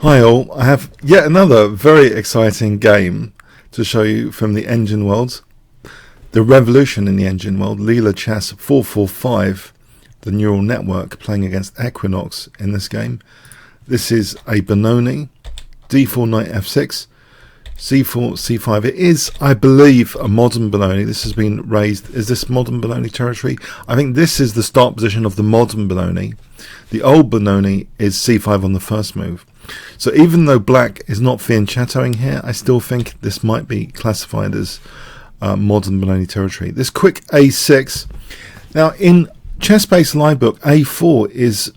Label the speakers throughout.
Speaker 1: Hi all, I have yet another very exciting game to show you from the engine world. The revolution in the engine world, Leela Chess 445, the neural network playing against Equinox in this game. This is a Benoni, d4 knight f6, c4 c5. It is, I believe, a modern Benoni. This has been raised. Is this modern Benoni territory? I think this is the start position of the modern Benoni. The old Benoni is c5 on the first move. So even though black is not fianchettoing here, I still think this might be classified as modern Benoni territory. This quick a6. Now in chess-based live book, a4 is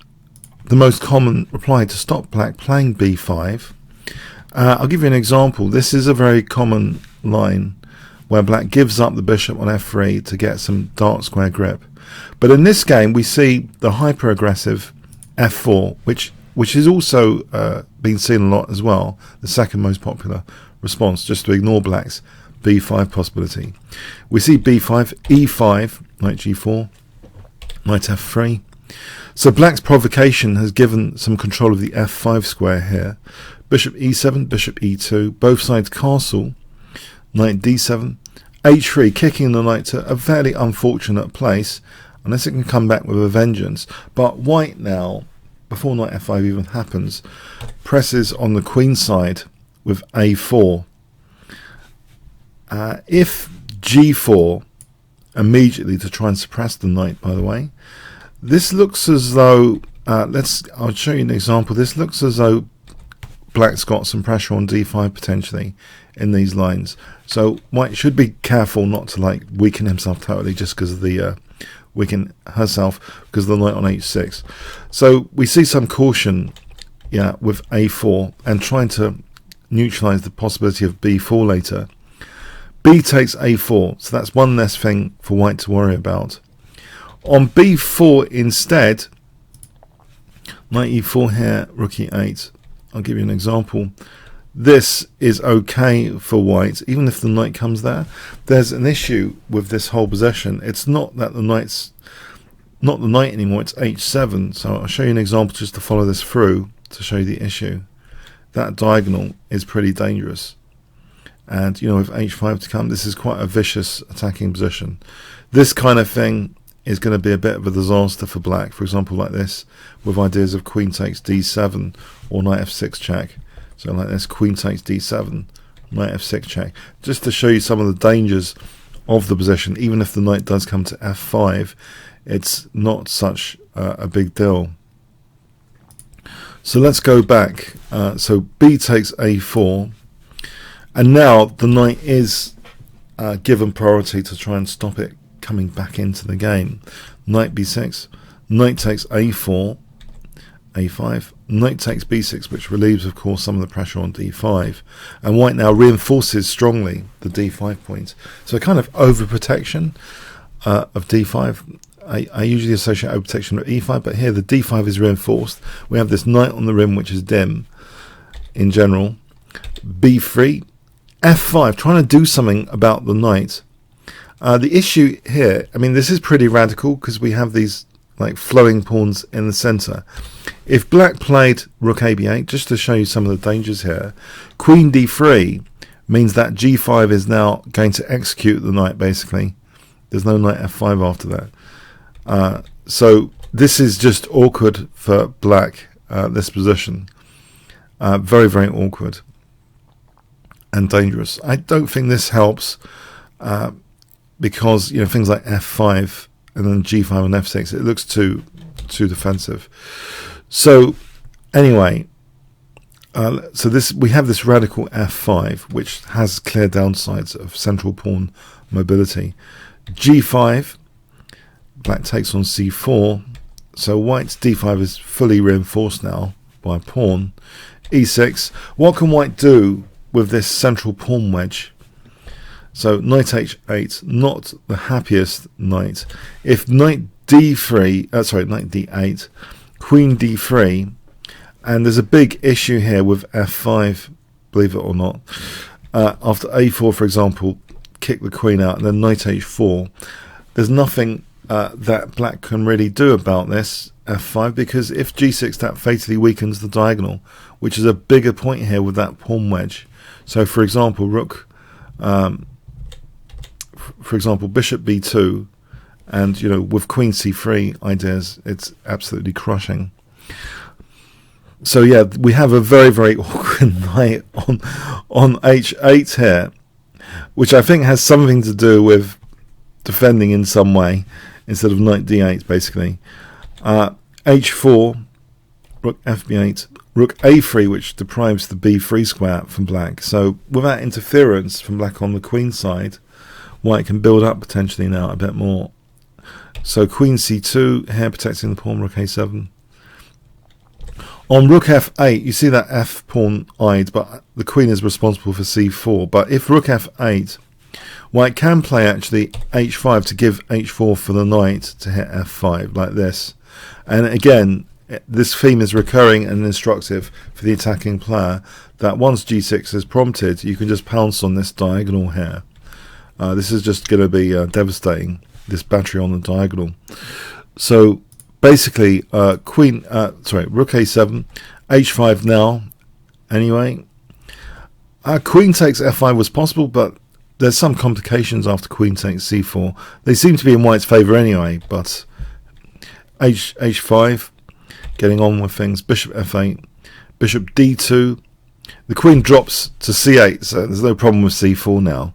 Speaker 1: the most common reply to stop black playing b5. I'll give you an example. This is a very common line where black gives up the bishop on f3 to get some dark square grip. But in this game we see the hyper-aggressive f4, which is also been seen a lot as well, the second most popular response, just to ignore black's b5 possibility. We see b5, e5, knight g4, knight f3. So black's provocation has given some control of the f5 square here. Bishop e7, bishop e2, both sides castle, knight d7, h3, kicking the knight to a fairly unfortunate place, unless it can come back with a vengeance. But white now, before knight f5 even happens, presses on the queen side with a4. If g4, immediately to try and suppress the knight, by the way, this looks as though, I'll show you an example. This looks as though black's got some pressure on d5 potentially in these lines. So white should be careful not to weaken himself totally just because of the weaken herself because of the knight on h6. So we see some caution, with a4 and trying to neutralize the possibility of b4 later. B takes a4, so that's one less thing for white to worry about. On b4 instead, knight e4 here, rook e8. I'll give you an example. This is okay for white, even if the knight comes there. There's an issue with this whole possession. It's not that the knight's not the knight anymore, it's h7. So I'll show you an example just to follow this through to show you the issue. That diagonal is pretty dangerous. And with h5 to come, this is quite a vicious attacking position. This kind of thing is going to be a bit of a disaster for black, for example like this, with ideas of queen takes d7 or knight f6 check. So like this, queen takes d7, knight f6 check, just to show you some of the dangers of the position. Even if the knight does come to f5, it's not such a big deal. So let's go back. So b takes a4, and now the knight is given priority to try and stop it coming back into the game. Knight b6, knight takes a4, a5, knight takes b6, which relieves of course some of the pressure on d5, and white now reinforces strongly the d5 point. So a kind of overprotection of d5. I usually associate overprotection with e5, but here the d5 is reinforced. We have this knight on the rim which is dim in general. b3, f5, trying to do something about the knight. The issue here, this is pretty radical because we have these flowing pawns in the center. If black played rook ab8, just to show you some of the dangers here, queen d3 means that g5 is now going to execute the knight basically. There's no knight f5 after that. So this is just awkward for black, this position. Very, very awkward and dangerous. I don't think this helps because things like f5 and then g5 and f6, it looks too defensive. So anyway, we have this radical f5 which has clear downsides of central pawn mobility. g5, black takes on c4, so white's d5 is fully reinforced now by a pawn. e6, what can white do with this central pawn wedge? So knight h8, not the happiest knight. If knight d3, knight d8, queen d3, and there's a big issue here with f5, believe it or not. After a4, for example, kick the queen out, and then knight h4. There's nothing that black can really do about this f5, because if g6, that fatally weakens the diagonal, which is a bigger point here with that pawn wedge. So for example, rook, for example, bishop b2, and with queen c3 ideas, it's absolutely crushing. So yeah, we have a very, very awkward knight on h8 here, which I think has something to do with defending in some way instead of knight d8 basically. h4, rook fb8, rook a3, which deprives the b3 square from black. So without interference from black on the queen side, white can build up potentially now a bit more. So queen c2 here, protecting the pawn, rook a7. On rook f8, you see that f pawn eyed, but the queen is responsible for c4. But if rook f8, white can play actually h5 to give h4 for the knight to hit f5 like this. And again, this theme is recurring and instructive for the attacking player, that once g6 is prompted, you can just pounce on this diagonal here. This is just going to be devastating, this battery on the diagonal. So basically, rook a7, h5 now. Anyway, queen takes f5 was possible, but there's some complications after queen takes c4. They seem to be in white's favour anyway, but h5, getting on with things. Bishop f8, bishop d2. The queen drops to c8, so there's no problem with c4 now.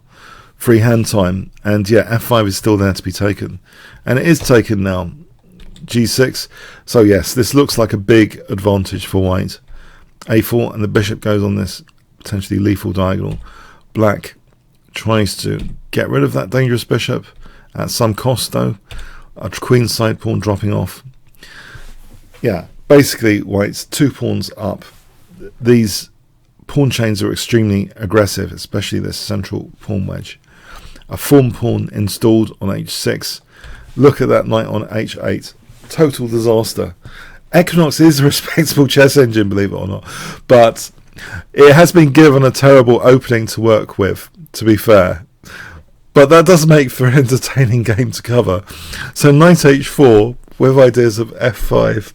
Speaker 1: Free hand time, and yeah, f5 is still there to be taken, and it is taken now. g6. So yes, this looks like a big advantage for white. a4, and the bishop goes on this potentially lethal diagonal. Black tries to get rid of that dangerous bishop at some cost though. A queen side pawn dropping off. Yeah, basically white's 2 pawns up. These pawn chains are extremely aggressive, especially this central pawn wedge. A form pawn installed on h6. Look at that knight on h8. Total disaster. Equinox is a respectable chess engine, believe it or not, but it has been given a terrible opening to work with, to be fair. But that does make for an entertaining game to cover. So knight h4 with ideas of f5,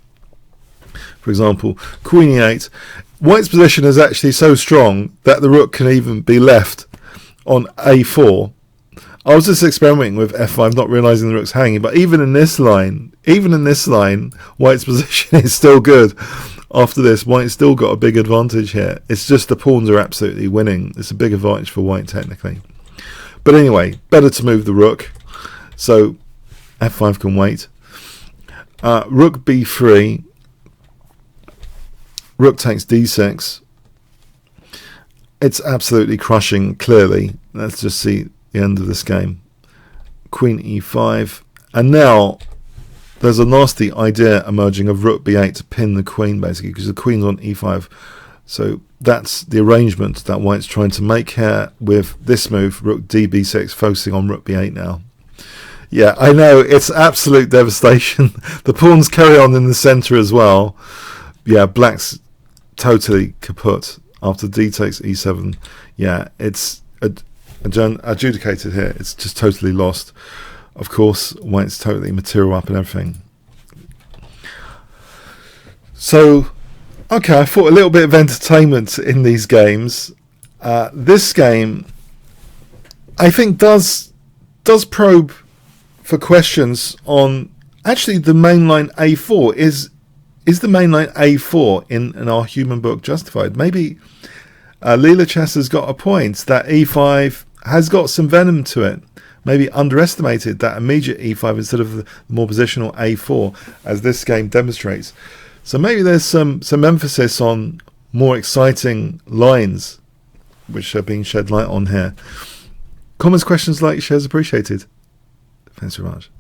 Speaker 1: for example, queen e8. White's position is actually so strong that the rook can even be left on a4. I was just experimenting with f5, not realising the rook's hanging, but even in this line, white's position is still good. After this, white's still got a big advantage here. It's just the pawns are absolutely winning. It's a big advantage for white technically. But anyway, better to move the rook. So f5 can wait. Rook b3. Rook takes d6. It's absolutely crushing, clearly. Let's just see the end of this game. Queen e5, and now there's a nasty idea emerging of rook b8 to pin the queen, basically, because the queen's on e5. So that's the arrangement that white's trying to make here with this move, rook d b6, focusing on rook b8 now. Yeah, I know, it's absolute devastation. The pawns carry on in the centre as well. Yeah, black's totally kaput after d takes e7. Yeah, it's adjudicated here. It's just totally lost. Of course, white's totally material up and everything. So, okay, I thought a little bit of entertainment in these games. This game, I think, does probe for questions on actually the mainline a4. Is the mainline a4 in our human book justified? Maybe Leela Chess has got a point that e5 has got some venom to it. Maybe underestimated that immediate e5 instead of the more positional a4, as this game demonstrates. So maybe there's some emphasis on more exciting lines which are being shed light on here. Comments, questions, likes, shares appreciated. Thanks very much.